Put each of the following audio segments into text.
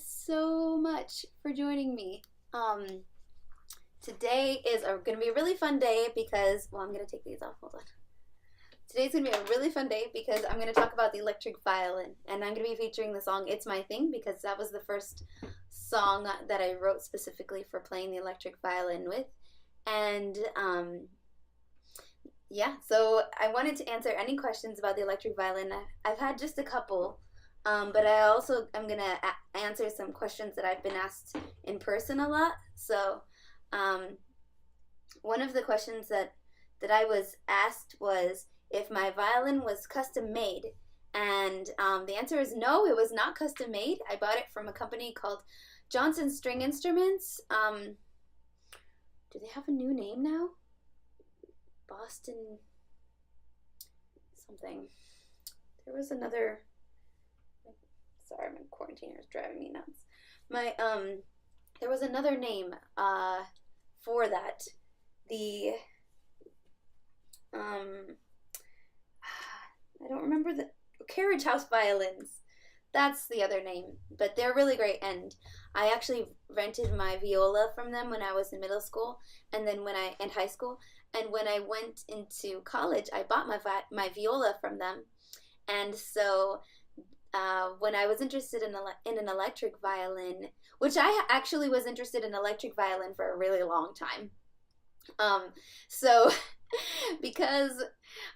so much for joining me. Today is going to be a really fun day because, well, I'm going to take these off. Hold on. Today's going to be a really fun day because I'm going to talk about the electric violin, and I'm going to be featuring the song It's My Thing because that was the first song that I wrote specifically for playing the electric violin with. And yeah, so I wanted to answer any questions about the electric violin. I've had just a couple, but I also am going to answer some questions that I've been asked in person a lot. So one of the questions that I was asked was if my violin was custom made. And the answer is no, it was not custom made. I bought it from a company called Johnson String Instruments. Do they have a new name now? Boston something. There was another. Sorry, my quarantiner is driving me nuts. There was another name for that. The I don't remember the carriage house violins. That's the other name, but they're really great. And I actually rented my viola from them when I was in middle school, and then in high school. And when I went into college, I bought my viola from them. And so when I was interested in an electric violin, which I actually was interested in electric violin for a really long time. So because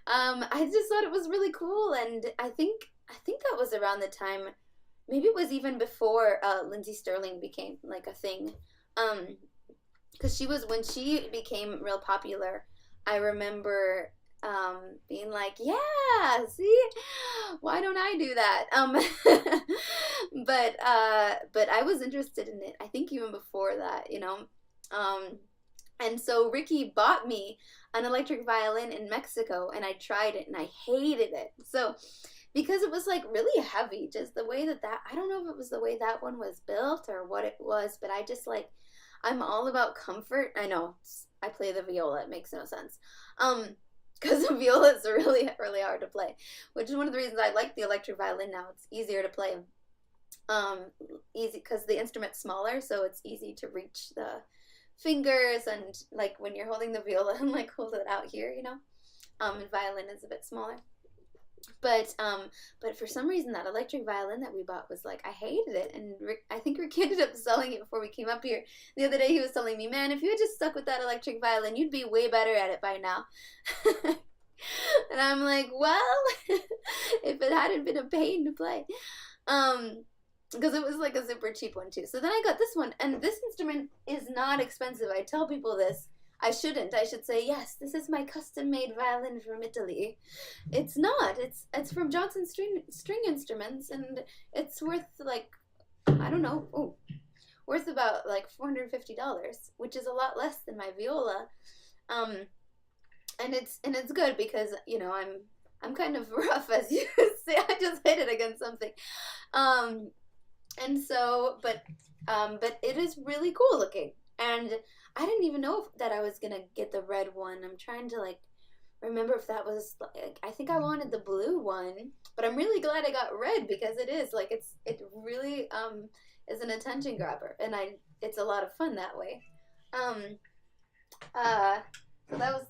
I just thought it was really cool, and I think that was around the time, maybe it was even before Lindsey Sterling became like a thing. Because when she became real popular, I remember being like, yeah, see, why don't I do that? But I was interested in it, I think even before that, and so Ricky bought me an electric violin in Mexico, and I tried it and I hated it. So because it was like really heavy, just the way that I don't know if it was the way that one was built or what it was, but I just I'm all about comfort. I know I play the viola, it makes no sense. Because the viola is really, really hard to play, which is one of the reasons I like the electric violin now. It's easier to play. Easy because the instrument's smaller, so it's easy to reach the fingers, and like when you're holding the viola and like hold it out here, and violin is a bit smaller. But for some reason that electric violin that we bought was like, I hated it, and I think Ricky ended up selling it before we came up here. The other day he was telling me, man, if you had just stuck with that electric violin, you'd be way better at it by now. And I'm like, well, if it hadn't been a pain to play, because it was like a super cheap one too. So then I got this one, and this instrument is not expensive. I tell people this. I shouldn't. I should say, yes, this is my custom-made violin from Italy. It's not. It's from Johnson String Instruments, and it's worth like, I don't know, worth about like $450, which is a lot less than my viola. And it's good because I'm kind of rough, as you see. I just hit it against something. And so, but it is really cool looking, and I didn't even know that I was gonna get the red one. I'm trying to remember if that was I think I wanted the blue one, but I'm really glad I got red because it is it really is an attention grabber, and it's a lot of fun that way. So that was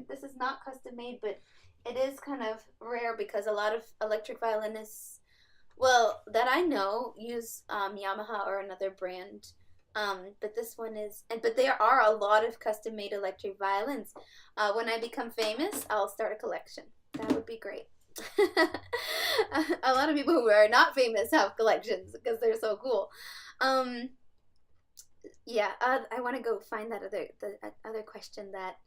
this is not custom made, but it is kind of rare because a lot of electric violinists, well, that I know, use Yamaha or another brand. But this one but there are a lot of custom-made electric violins. When I become famous, I'll start a collection. That would be great. A lot of people who are not famous have collections because they're so cool. Yeah, I want to go find the other question that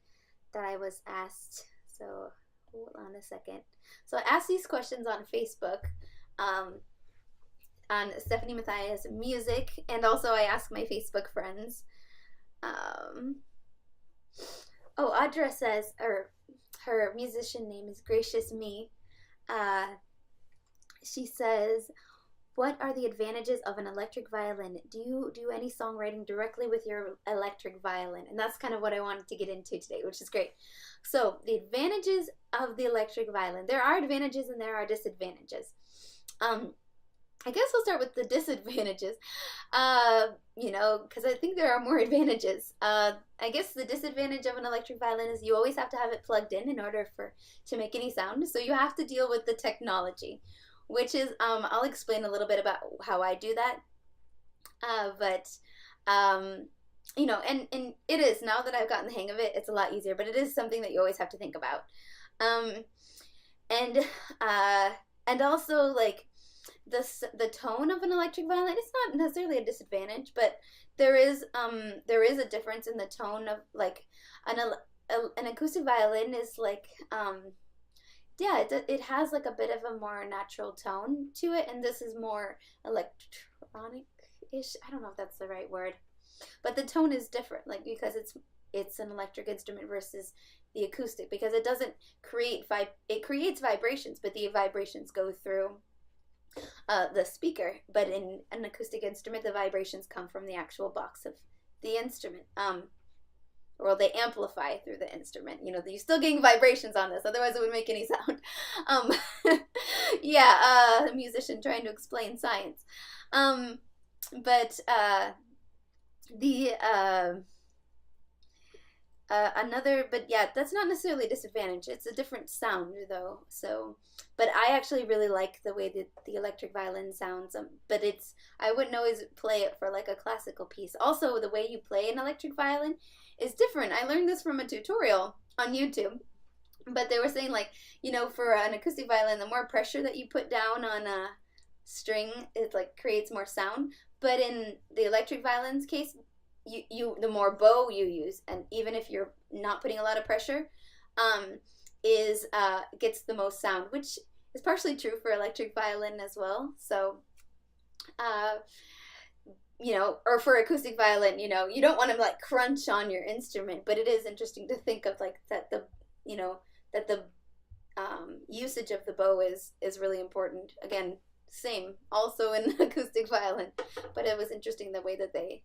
I was asked. So hold on a second. So I asked these questions on Facebook. On Stephanie Matthias Music, and also I asked my Facebook friends. Audra says, or her musician name is Gracious Me. She says, what are the advantages of an electric violin? Do you do any songwriting directly with your electric violin? And that's kind of what I wanted to get into today, which is great. So the advantages of the electric violin. There are advantages and there are disadvantages. I guess I'll start with the disadvantages. Because I think there are more advantages. I guess the disadvantage of an electric violin is you always have to have it plugged in order for to make any sound. So you have to deal with the technology, which is I'll explain a little bit about how I do that. But and it is, now that I've gotten the hang of it, it's a lot easier. But it is something that you always have to think about. Um, and and also like the tone of an electric violin, it's not necessarily a disadvantage, but there is a difference in the tone of like an acoustic violin is like yeah, it has like a bit of a more natural tone to it, and this is more electronic ish. I don't know if that's the right word, but the tone is different, like because it's an electric instrument versus the acoustic, because it doesn't create it creates vibrations, but the vibrations go through the speaker. But in an acoustic instrument, the vibrations come from the actual box of the instrument. Or they amplify through the instrument. You're still getting vibrations on this, otherwise it wouldn't make any sound. A musician trying to explain science. But that's not necessarily a disadvantage. It's a different sound though. So, but I actually really like the way that the electric violin sounds. But I wouldn't always play it for like a classical piece. Also, the way you play an electric violin is different. I learned this from a tutorial on YouTube. But they were saying like, for an acoustic violin, the more pressure that you put down on a string, it like creates more sound. But in the electric violin's case, the more bow you use, and even if you're not putting a lot of pressure, gets the most sound, which is partially true for electric violin as well. So, or for acoustic violin, you don't want to like crunch on your instrument, but it is interesting to think of like that the usage of the bow is really important. Again, same also in acoustic violin, but it was interesting the way that they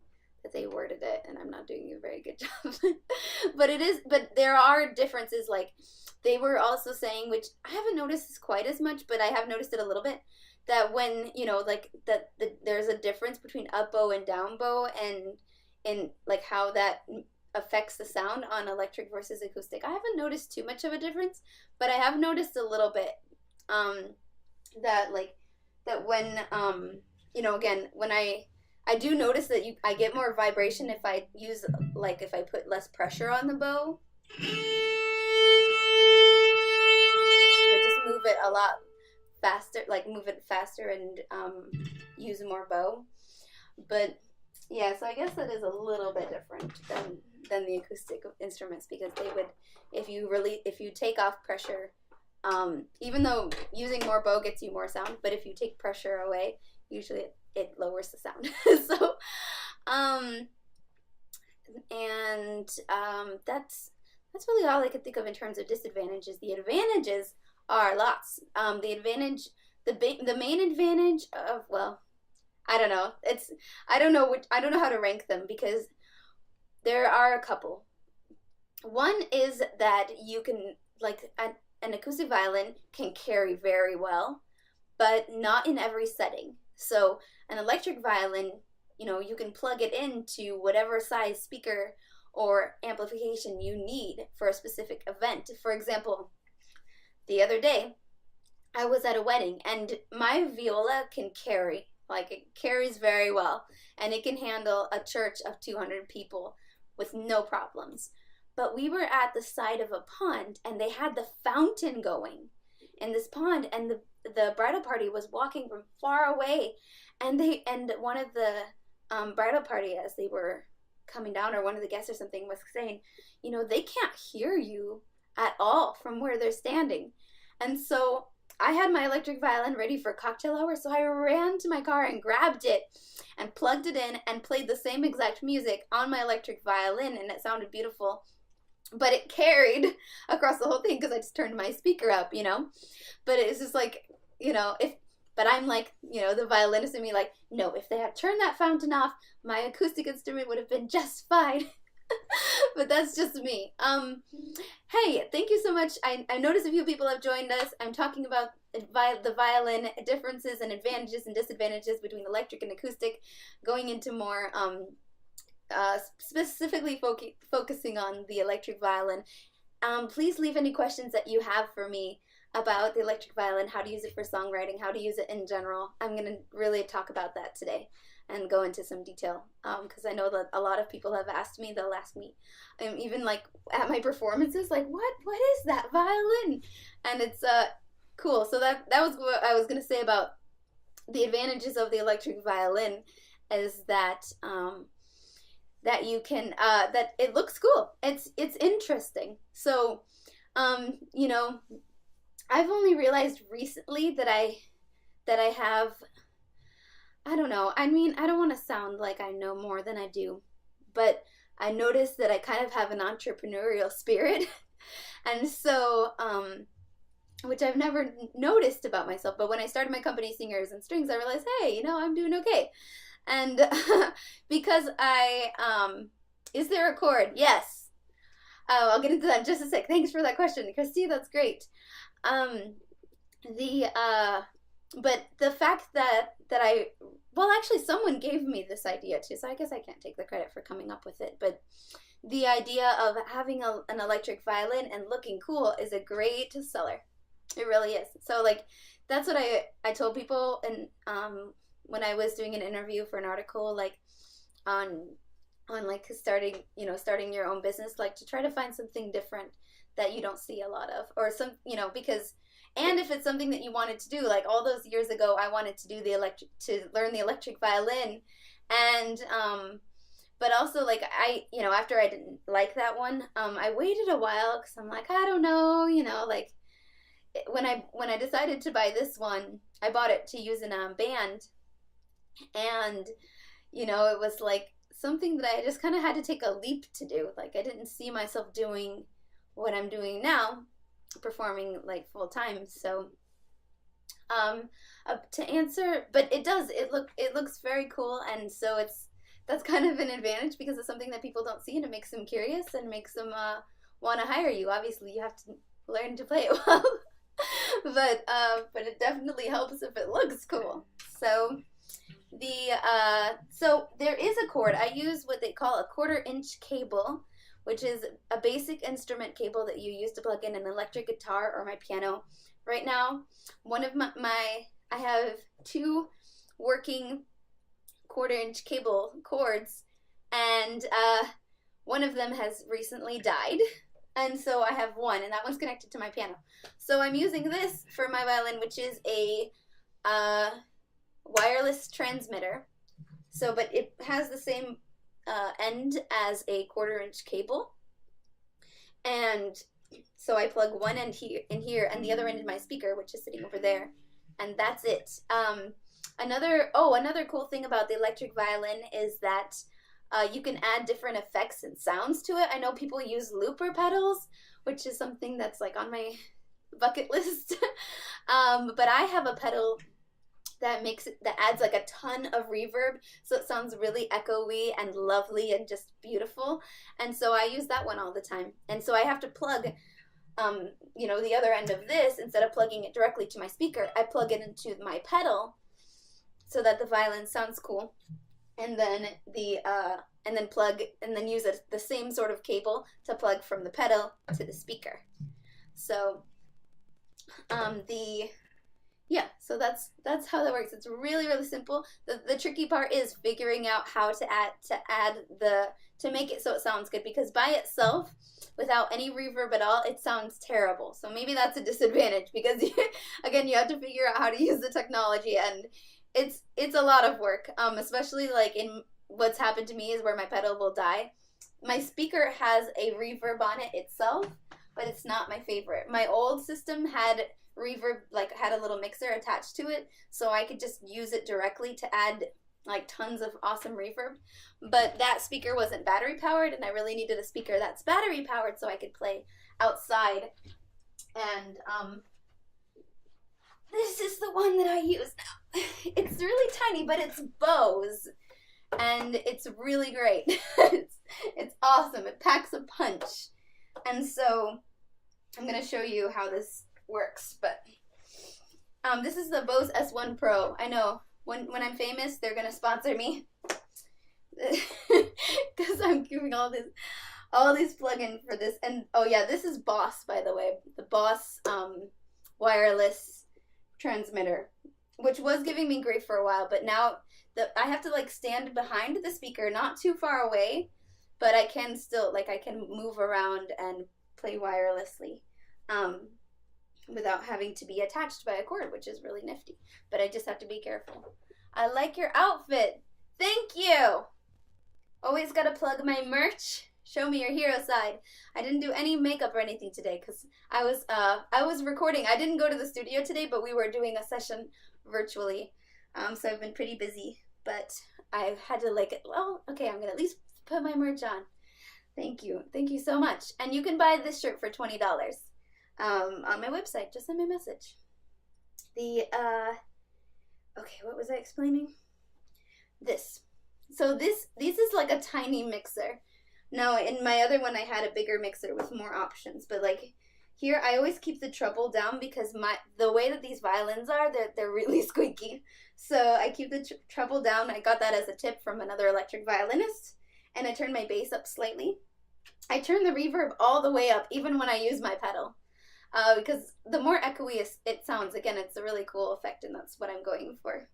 worded it, and I'm not doing a very good job. but there are differences. Like they were also saying, which I haven't noticed this quite as much, but I have noticed it a little bit, that when there's a difference between up bow and down bow, and like how that affects the sound on electric versus acoustic. I haven't noticed too much of a difference, but I have noticed a little bit that when again, when I do notice that I get more vibration if I put less pressure on the bow. But just move it a lot faster, like move it faster and use more bow. But yeah, so I guess that is a little bit different than the acoustic instruments, because they would, if you take off pressure, even though using more bow gets you more sound, but if you take pressure away, usually it lowers the sound. So, that's really all I could think of in terms of disadvantages. The advantages are lots. The main advantage of, well, I don't know. I don't know how to rank them, because there are a couple. One is that you can, like, an acoustic violin can carry very well, but not in every setting. So an electric violin, you can plug it into whatever size speaker or amplification you need for a specific event. For example, the other day, I was at a wedding, and my viola can carry, like it carries very well, and it can handle a church of 200 people with no problems. But we were at the side of a pond, and they had the fountain going in this pond, and the bridal party was walking from far away, and one of the bridal party, as they were coming down, or one of the guests or something, was saying, they can't hear you at all from where they're standing. And so I had my electric violin ready for cocktail hour, so I ran to my car and grabbed it and plugged it in and played the same exact music on my electric violin, and it sounded beautiful. But it carried across the whole thing because I just turned my speaker up, But it's just like, but I'm like, the violinist in me, like, no, if they had turned that fountain off, my acoustic instrument would have been just fine. But that's just me. Hey, thank you so much. I noticed a few people have joined us. I'm talking about the violin differences and advantages and disadvantages between electric and acoustic, going into more specifically focusing on the electric violin. Please leave any questions that you have for me about the electric violin, how to use it for songwriting, how to use it in general. I'm going to really talk about that today and go into some detail, because I know that a lot of people have asked me. They'll ask me, even like at my performances, like, what is that violin? And it's cool. So that was what I was going to say about the advantages of the electric violin, is that that you can that it looks cool. It's interesting. So you know, I've only realized recently that I have, I don't know, I mean, I don't want to sound like I know more than I do, but I noticed that I kind of have an entrepreneurial spirit. And so which I've never noticed about myself, but when I started my company Singers and Strings, I realized, hey, you know, I'm doing okay. And because is there a chord? Yes. I'll get into that in just a sec. Thanks for that question, Christy. That's great. But the fact that well, actually, someone gave me this idea too, so I guess I can't take the credit for coming up with it. But the idea of having an electric violin and looking cool is a great seller. It really is. So like, that's what I told people, and when I was doing an interview for an article, like on like starting your own business, like to try to find something different that you don't see a lot of, or some, because, and if it's something that you wanted to do, like all those years ago, I wanted to do to learn the electric violin, and but also like after I didn't like that one, I waited a while because I'm like, I don't know, like when I decided to buy this one, I bought it to use in a band, and it was like something that I just kind of had to take a leap to do. Like I didn't see myself doing what I'm doing now, performing like full time. So to answer, but it looks very cool, and so that's kind of an advantage because it's something that people don't see, and it makes them curious and makes them want to hire you. Obviously, you have to learn to play it well, but it definitely helps if it looks cool. So so there is a cord. I use what they call a 1/4-inch cable, which is a basic instrument cable that you use to plug in an electric guitar or my piano. Right now, one of I have 2 working 1/4-inch cable cords, and one of them has recently died, and so I have one, and that one's connected to my piano. So I'm using this for my violin, which is a wireless transmitter. So, but it has the same end as a 1/4-inch cable, and so I plug one end in here and the other end in my speaker, which is sitting over there, and that's it. Another cool thing about the electric violin is that you can add different effects and sounds to it. I know people use looper pedals, which is something that's like on my bucket list. But I have a pedal that adds like a ton of reverb, so it sounds really echoey and lovely and just beautiful. And so I use that one all the time. And so I have to plug the other end of this, instead of plugging it directly to my speaker, I plug it into my pedal so that the violin sounds cool. And then and then use the same sort of cable to plug from the pedal to the speaker. So so that's how that works. It's really, really simple. The tricky part is figuring out how to make it so it sounds good, because by itself, without any reverb at all, it sounds terrible. So maybe that's a disadvantage, because again, you have to figure out how to use the technology, and it's a lot of work. Especially like in what's happened to me is where my pedal will die. My speaker has a reverb on it itself, but it's not my favorite. My old system had reverb, like had a little mixer attached to it, so I could just use it directly to add like tons of awesome reverb. But that speaker wasn't battery powered, and I really needed a speaker that's battery powered so I could play outside. And this is the one that I use now. It's really tiny, but it's Bose, and it's really great. It's awesome. It packs a punch. And so I'm gonna show you how this works, but This is the Bose S1 Pro. I know when I'm famous, they're gonna sponsor me because I'm giving all these plugins for this. And oh yeah, this is Boss, by the way, the Boss wireless transmitter, which was giving me grief for a while, but now I have to like stand behind the speaker, not too far away, but I can still I can move around and play wirelessly. Without having to be attached by a cord, which is really nifty. But I just have to be careful. I like your outfit. Thank you. Always gotta plug my merch. Show me your hero side. I didn't do any makeup or anything today because I was recording. I didn't go to the studio today, but we were doing a session virtually. So I've been pretty busy. But I had to well, okay, I'm gonna at least put my merch on. Thank you. Thank you so much. And you can buy this shirt for $20. On my website. Just send me a message. Okay, what was I explaining? This. So this is like a tiny mixer. Now in my other one I had a bigger mixer with more options, but like here I always keep the treble down because the way that these violins are, they're really squeaky. So I keep the treble down. I got that as a tip from another electric violinist, and I turn my bass up slightly. I turn the reverb all the way up even when I use my pedal. Because the more echoey it sounds, again, it's a really cool effect, and that's what I'm going for.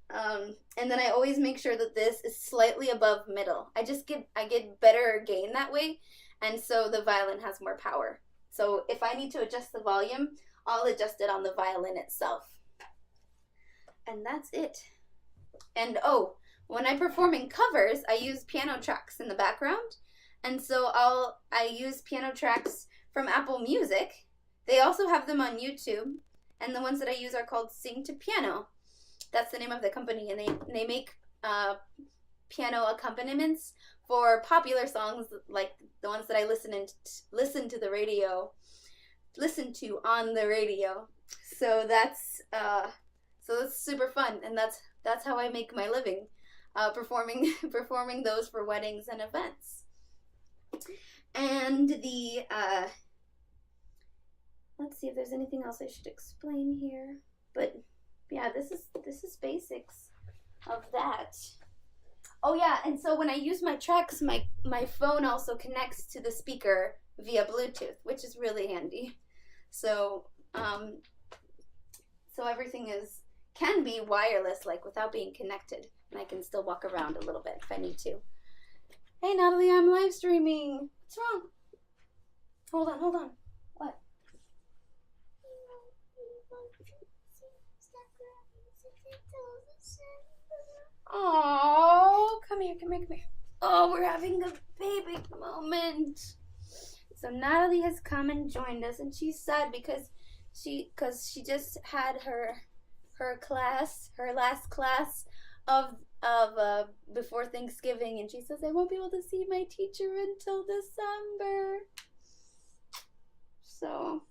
And then I always make sure that this is slightly above middle. I get better gain that way, and so the violin has more power. So if I need to adjust the volume, I'll adjust it on the violin itself. And that's it. And oh, when I'm performing covers, I use piano tracks in the background, and so I use piano tracks from Apple Music. They also have them on YouTube, and the ones that I use are called Sing to Piano. That's the name of the company, and they make piano accompaniments for popular songs like the ones that I listen to on the radio. So that's super fun, and that's how I make my living, performing those for weddings and events. And let's see if there's anything else I should explain here. But yeah, this is basics of that. Oh yeah, and so when I use my tracks, my phone also connects to the speaker via Bluetooth, which is really handy. So everything can be wireless, like without being connected, and I can still walk around a little bit if I need to. Hey Natalie, I'm live streaming. What's wrong? Hold on. What? Oh, come here. Oh, we're having a baby moment. So Natalie has come and joined us, and she's sad because she just had her last class of before Thanksgiving, and she says I won't be able to see my teacher until December. So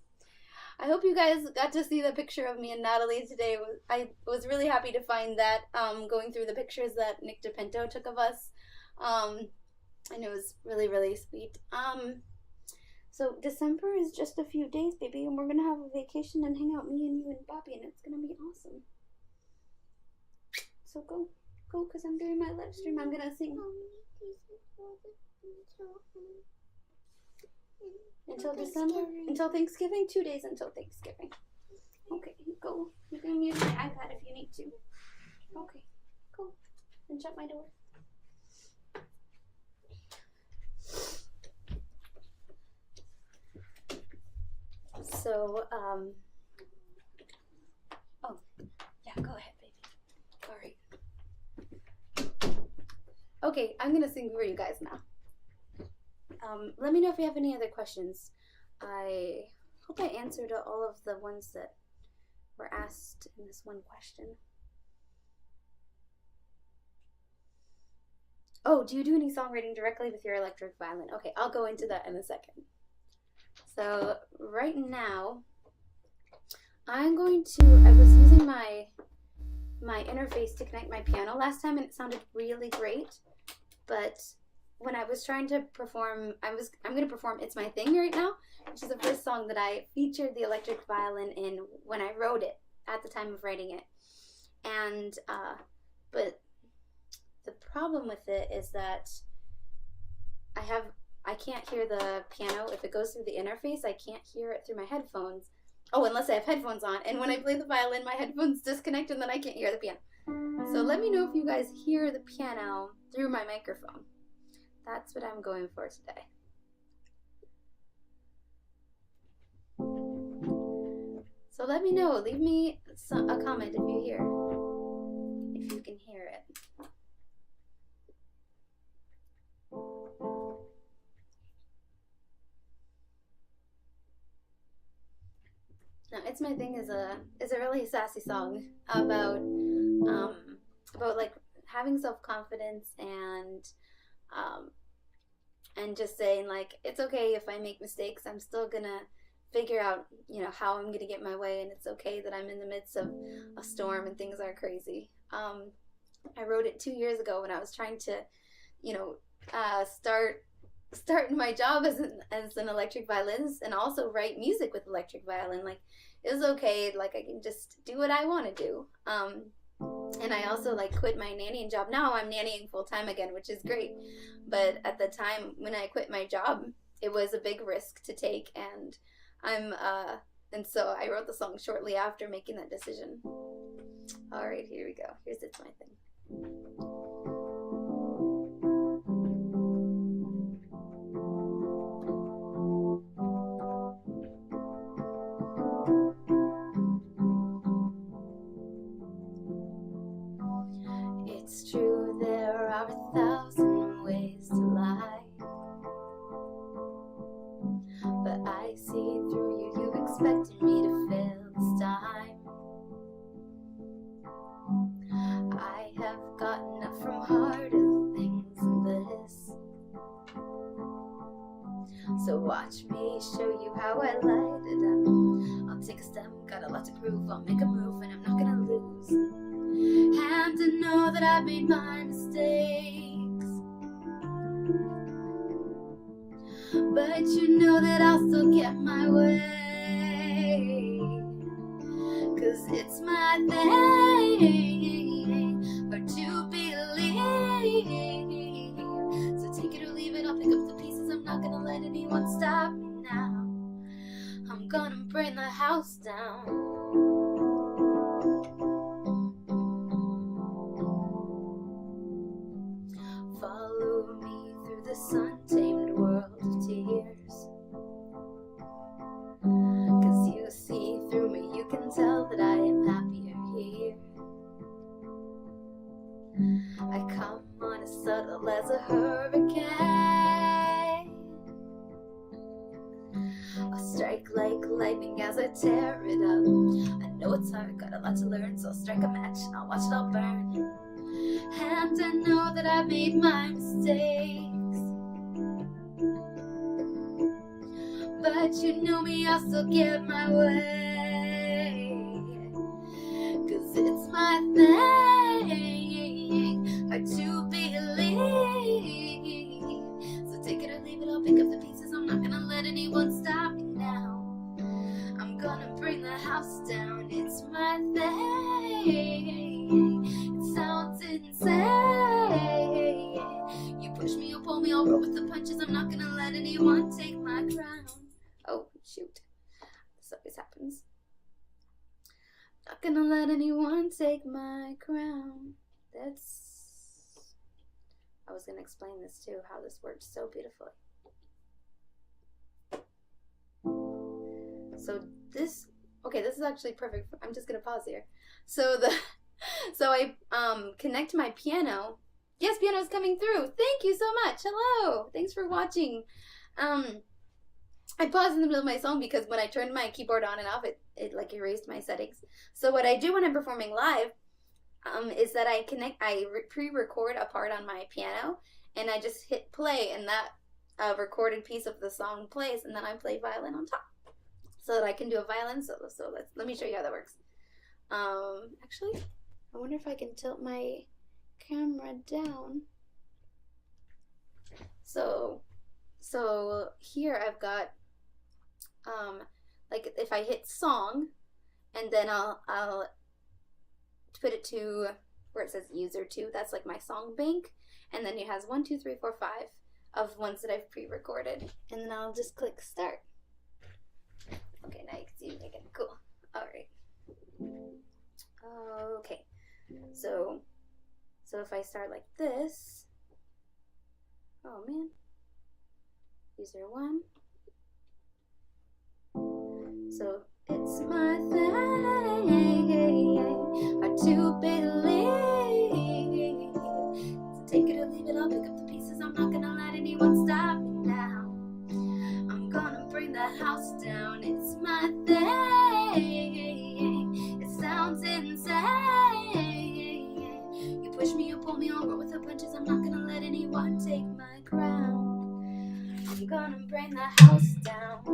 I hope you guys got to see the picture of me and Natalie today. I was really happy to find that, going through the pictures that Nick DePinto took of us. And it was really, really sweet. So December is just a few days, baby, and we're going to have a vacation and hang out, me and you and Bobby, and it's going to be awesome. So go, because I'm doing my live stream. I'm going to sing. Until December? Until Thanksgiving? 2 days until Thanksgiving. Okay, go. You can use my iPad if you need to. Okay, go. And shut my door. So, oh, yeah, go ahead, baby. All right. Okay, I'm going to sing for you guys now. Let me know if you have any other questions. I hope I answered all of the ones that were asked in this one question. Oh, do you do any songwriting directly with your electric violin? Okay, I'll go into that in a second. So right now, I was using my interface to connect my piano last time, and it sounded really great. But when I was trying to perform, I'm going to perform It's My Thing right now, which is the first song that I featured the electric violin in when I wrote it. at the time of writing it. And but the problem with it is that I can't hear the piano if it goes through the interface. I can't hear it through my headphones. Oh, unless I have headphones on. And when I play the violin, my headphones disconnect and then I can't hear the piano. So let me know if you guys hear the piano through my microphone. That's what I'm going for today. So let me know. Leave me a comment if you can hear it. Now, It's My Thing is a really sassy song about like having self-confidence and just saying like it's okay if I make mistakes. I'm still gonna figure out, how I'm gonna get my way, and it's okay that I'm in the midst of a storm and things are crazy. I wrote it 2 years ago when I was trying to, start my job as an electric violinist and also write music with electric violin. Like, it was okay, like I can just do what I want to do. And I also like quit my nannying job. Now I'm nannying full time again, which is great. But at the time when I quit my job, it was a big risk to take, and so I wrote the song shortly after making that decision. All right, here we go. Here's It's My Thing. It's true, there are 1,000 ways to lie, but I see through you. You expected me to fail this time. I have gotten up from harder things than this. So watch me show you how I light it up. I'll take a step, got a lot to prove. I'll make a move and I'm not gonna lose. And to know that I've made my mistakes, but you know that I'll still get my way. 'Cause it's my thing for to believe. So take it or leave it, I'll pick up the pieces. I'm not gonna let anyone stop me now. I'm gonna bring the house down. Follow me through the sun-tamed world of tears. 'Cause you see through me, you can tell that I am happier here. I come on as subtle as a hurricane. I'll strike like lightning as I tear it up. I know it's hard, got a lot to learn, so I'll strike a match and I'll watch it all burn. And I know that I made my mistakes, but you know me, I'll still get my way. 'Cause it's my thing, hard to believe. So take it or leave it, I'll pick up the pieces. I'm not gonna let anyone stop me now. I'm gonna bring the house down. It's my thing. It sounds insane. You push me, you pull me, I'll roll with the punches. I'm not gonna let anyone take my crown. Oh, shoot. This always happens. Not gonna let anyone take my crown. I was gonna explain this too, how this works so beautifully. So this is actually perfect. I'm just gonna pause here. So I connect my piano. Yes, piano's coming through. Thank you so much. Hello. Thanks for watching. I paused in the middle of my song because when I turned my keyboard on and off, it like erased my settings. So what I do when I'm performing live is that I pre-record a part on my piano, and I just hit play, and that recorded piece of the song plays, and then I play violin on top, so that I can do a violin solo. So let me show you how that works. Actually, I wonder if I can tilt my camera down. So here I've got like if I hit song, and then I'll put it to where it says user 2. That's like my song bank, and then it has 1, 2, 3, 4, 5 of ones that I've pre-recorded, and then I'll just click start. Okay, now you can see me again. Cool. All right. Okay. So if I start like this, oh man, user 1. So it's my thing, hard to believe. So take it or leave it, I'll pick up the pieces. I'm not gonna let anyone stop me now. I'm gonna bring the house down. It's my thing. It sounds insane. You push me, you pull me over with the punches. I'm not gonna let anyone take my crown. I'm gonna bring the house down.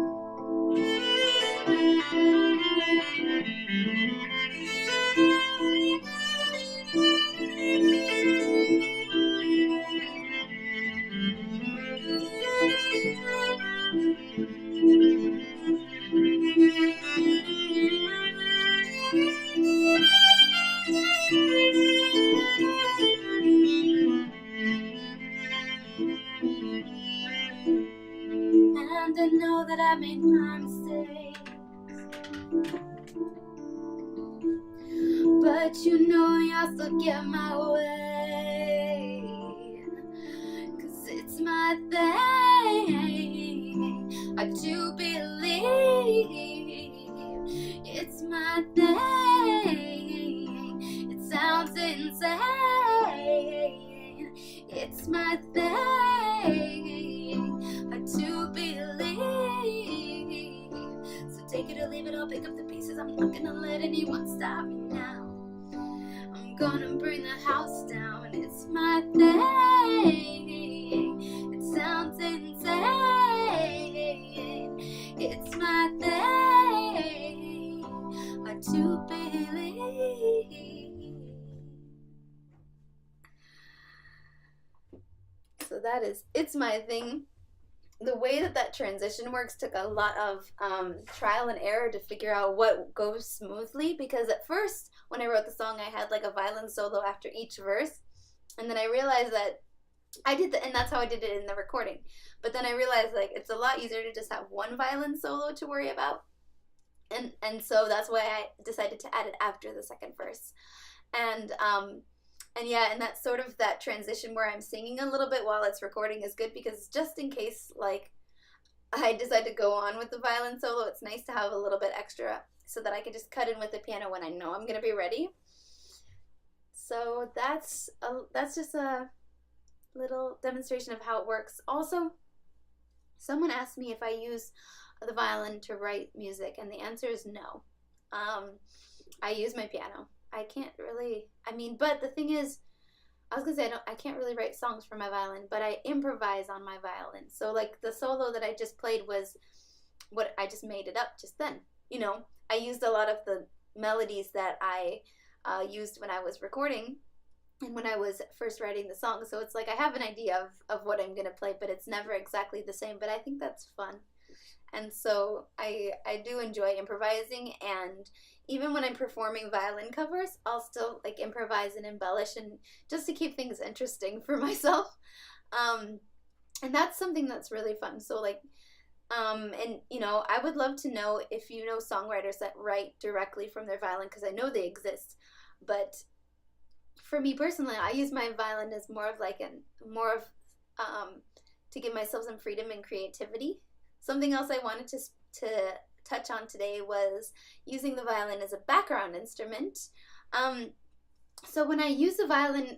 And I know that I made my mistakes, but you know you'll still get my way. 'Cause it's my thing, I do believe. It's my thing, it sounds insane. It's my thing, I do believe. So take it or leave it, I'll pick up the pieces. I'm not gonna let anyone stop me now. I'm gonna bring the house down. It's my thing, it sounds insane. It's my thing, I do believe. So that is It's My Thing. The way that transition works took a lot of trial and error to figure out what goes smoothly, because at first when I wrote the song I had like a violin solo after each verse, and then I realized that and that's how I did it in the recording, but then I realized like it's a lot easier to just have one violin solo to worry about, and so that's why I decided to add it after the second verse. And yeah, and that's sort of that transition where I'm singing a little bit while it's recording is good, because just in case like I decide to go on with the violin solo, it's nice to have a little bit extra so that I can just cut in with the piano when I know I'm gonna be ready. So that's just a little demonstration of how it works. Also, someone asked me if I use the violin to write music, and the answer is no. I use my piano. I can't really, but the thing is, I was gonna say I can't really write songs for my violin, but I improvise on my violin. So like the solo that I just played was what I just made it up just then. You know, I used a lot of the melodies that I used when I was recording and when I was first writing the song. So it's like I have an idea of what I'm gonna play, but it's never exactly the same. But I think that's fun. And so I do enjoy improvising, and even when I'm performing violin covers, I'll still like improvise and embellish, and just to keep things interesting for myself. And that's something that's really fun. So like, and you know, I would love to know if you know songwriters that write directly from their violin, because I know they exist. But for me personally, I use my violin as more of to give myself some freedom and creativity. Something else I wanted to touch on today was using the violin as a background instrument. So when I use the violin,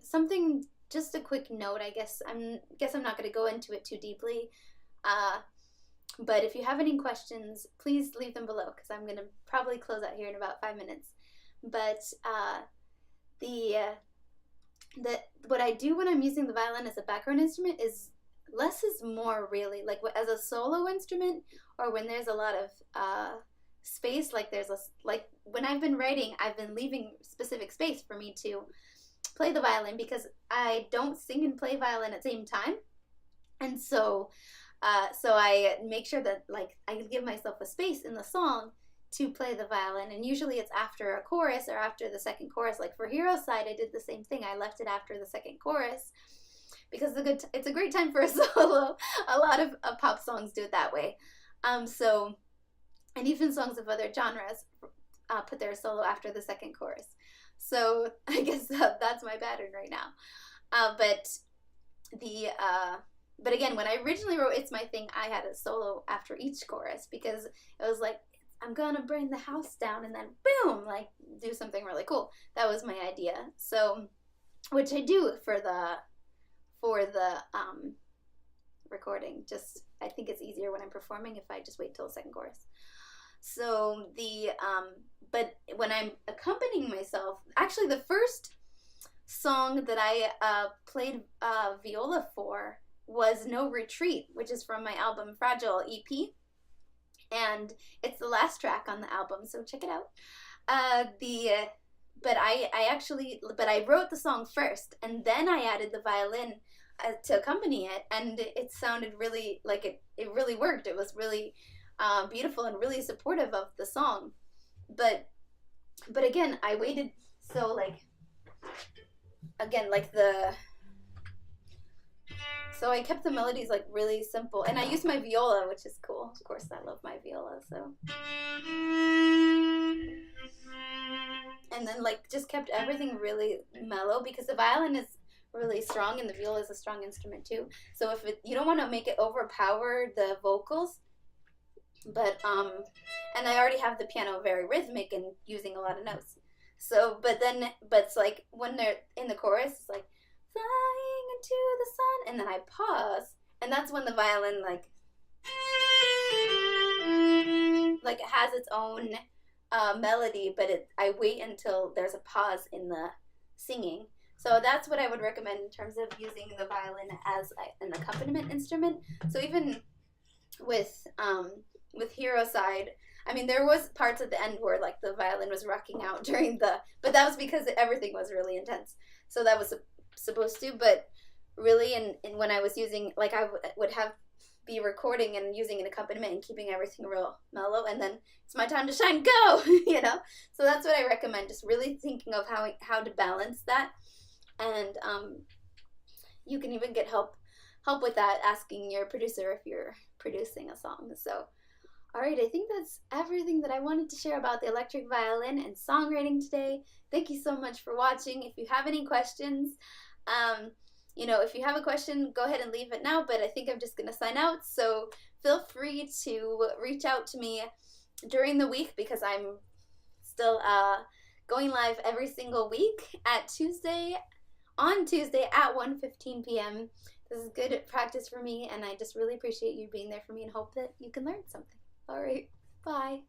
just a quick note, I guess I'm not going to go into it too deeply. But if you have any questions, please leave them below, because I'm going to probably close out here in about 5 minutes. But what I do when I'm using the violin as a background instrument is less is more, really. Like as a solo instrument, or when there's a lot of space, like when I've been writing, I've been leaving specific space for me to play the violin, because I don't sing and play violin at the same time. And so I make sure that like I give myself a space in the song to play the violin, and usually it's after a chorus or after the second chorus. Like for Hero's Side, I did the same thing. I left it after the second chorus because it's a great time for a solo. A lot of pop songs do it that way. And even songs of other genres put their solo after the second chorus. So I guess that's my pattern right now. But again, when I originally wrote It's My Thing, I had a solo after each chorus because it was like, I'm gonna bring the house down and then boom, like do something really cool. That was my idea. So, which I do for the recording. Just, I think it's easier when I'm performing if I just wait till the second chorus. So but when I'm accompanying myself, actually the first song that I played viola for was No Retreat, which is from my album Fragile EP, and it's the last track on the album, so check it out. But I wrote the song first, and then I added the violin to accompany it, and it sounded really like it really worked. It was really beautiful and really supportive of the song. But again, I waited, so like again, like so I kept the melodies like really simple, and I used my viola, which is cool. Of course, I love my viola, so. And then like just kept everything really mellow because the violin is really strong and the viola is a strong instrument too. So if you don't want to make it overpower the vocals, but and I already have the piano very rhythmic and using a lot of notes. So but it's like when they're in the chorus, it's like flying into the sun, and then I pause, and that's when the violin like it has its own melody, but I wait until there's a pause in the singing. So that's what I would recommend in terms of using the violin as an accompaniment instrument. So even with Hero's Side, I mean, there was parts at the end where like the violin was rocking out but that was because everything was really intense. So that was supposed to, but really, and when I was using, like I would be recording and using an accompaniment and keeping everything real mellow, and then it's my time to shine, go, you know? So that's what I recommend, just really thinking of how to balance that. And you can even get help with that, asking your producer if you're producing a song. So all right, I think that's everything that I wanted to share about the electric violin and songwriting today. Thank you so much for watching. If you have any questions, if you have a question, go ahead and leave it now, but I think I'm just going to sign out. So feel free to reach out to me during the week because I'm still going live every single week on Tuesday at 1:15 p.m. This is good practice for me, and I just really appreciate you being there for me and hope that you can learn something. All right, bye.